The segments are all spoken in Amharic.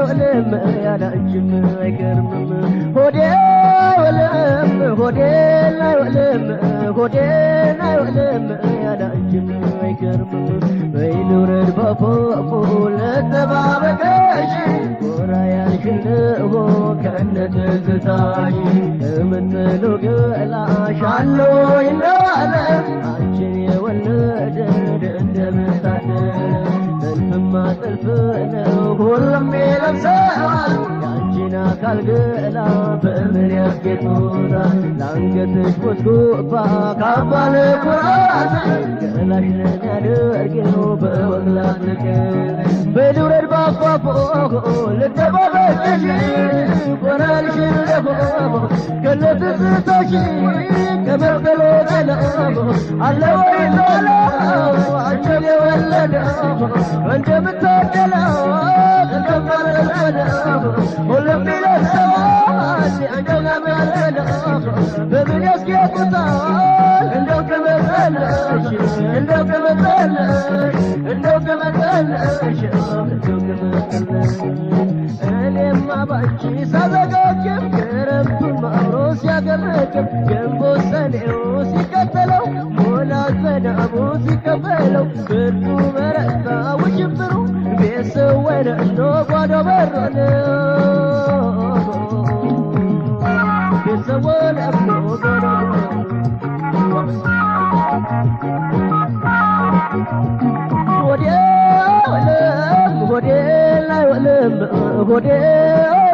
ወለም ያላንቺም አይገርምም ሆዴ ወለም ሆዴ ላይ ወለም ሆዴ ላይ ወለም ያላንቺም አይገርምም በይኑረድ ባፎ ለተባበቀሽ ጎራ ያልሽልሆ ከነትዝታሽ እምትሉ ገላሽ አለው ይናለ አንቺን የወለደ እንደምታደር ጥልፍማ ጥልፍ ነው ሁሉም ይለብሰዋል ያንቺን አካል ገላ በእምር ያስጌጡታል ለአንገትሽ ቦትኩባ ካባ ለኩራት ገላሽ ነን ያደርገው በወግላት ፍቅር በልውረድ ባፏፎ ልተባበቅሽ ቆራልሽን ለፎ ከለትዝታሽ ከመርገሎ ገላቦ አለ ወይ ላላ አንቺን የወለደ እንደምታደለው እንደማረገለው ሁሉም ይለብሰዋል እንደማረገለው በምን ያስጌጡታል እንደው ከመጠለሽ እንደው ከመጠለሽ እንደው ከመጠለሽ እንደው ከመጠለሽ እኔማ ባንቺ ሳዘጋጅም ክረምቱን አብሮ ሲያገረግም ግንቦት ሰኔው ሲከተለው ሞላ ዝናቡ ሲቀበለው ብርዱ በረታ ውሽንፍሩ ቤት ሰወረ እንዶ ጓዳ በሮን ቤት ሰወረ እንዶ ጓዳ ሆዴ ወለም ሆዴ ላይ ወለም ሆዴ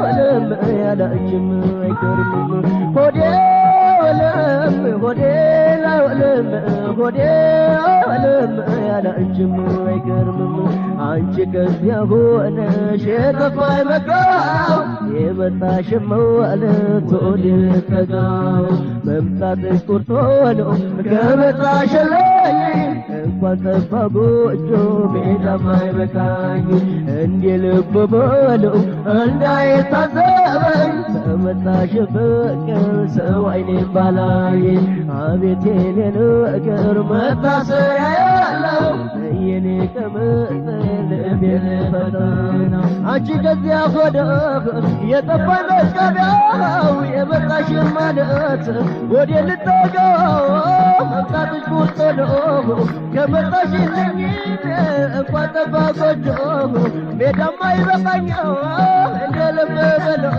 ወለም ያላንቺም አይገርምም ሆዴ ወለም ሆዴ ላይ ወለም ሆዴ ወለም ያላንቺም አይገርምም አንቺ ከዚያ ሆነሽ የጠፋኝ መጋው የመጣሽም ማለት ወደ ተጋው መምጣትሽ ቁርጦ ነው ከመጣሽልኝ እንኳን ጠፋ ጎጆ ቤታም አይበቃኝ እንደ ልብ በለው እንዳይታዘበኝ ከመጣሽ ፍቅር ሰው አይኔም ባላይ አቤት የኔ ነገር መታሰሪያ ያለው የኔ ቅምጥል ልቤን ፈተነው አንቺ ከዚያ ሆደ የጠፋኝ መዝገቢያው የመጣሽን ማለት ወደ ልጠጋው መምጣትሽ ቁርጥ ነው ከመጣሽልኝ እንኳን ጠፋ ጎጆ ሜዳም አይበቃኝም እንደ ልብ በለው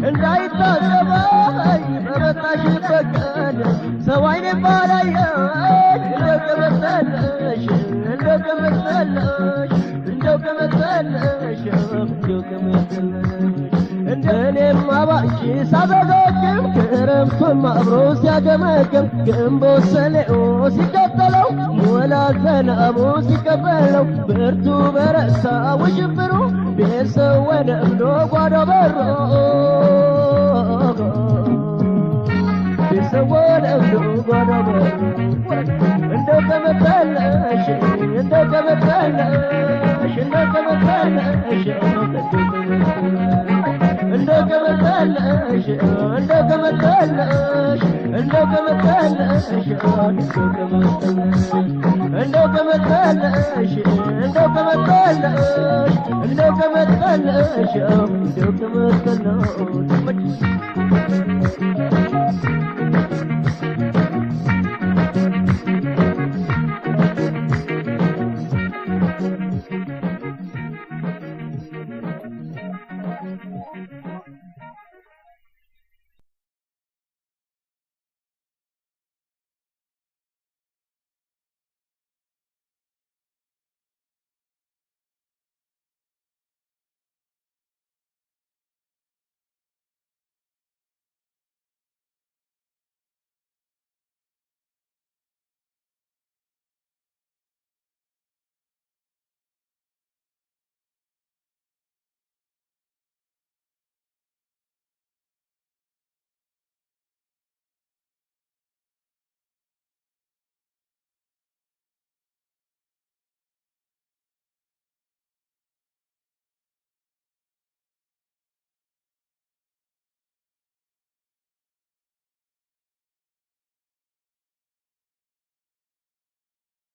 እንዳይታዘበኝ በመጣሽ ፈቀድ ሰው አይኔም ባላየኝ እንደው ከመሰለሽ እንደው ከመሰለሽ እንደው ከመሰለሽ እንደው ከመሰለሽ እንደኔማ ባንቺ ሳዘጋጅም ክረምቱም አብሮ ሲያገመግም ግንቦት ሰኔው ሲከተለው ሞላ ዝናቡ ሲቀበለው ብርቱ በረታ ውሽንፍሩ ቤት ሰወረ እንዶ ጓዳ በሮ ቤት ሰወረ እንዶ ጓዳ በሮ እንደው ከመሰለሽ እንደው ከመሰለሽ እንደው ከመሰለሽ እንደው ከመሰለሽ እንደው ከመሰለሽ እንደው ከመሰለሽ እንደው ከመሰለሽ እንደው ከመሰለሽ እንደው ከመሰለሽ እንደው ከመሰለሽ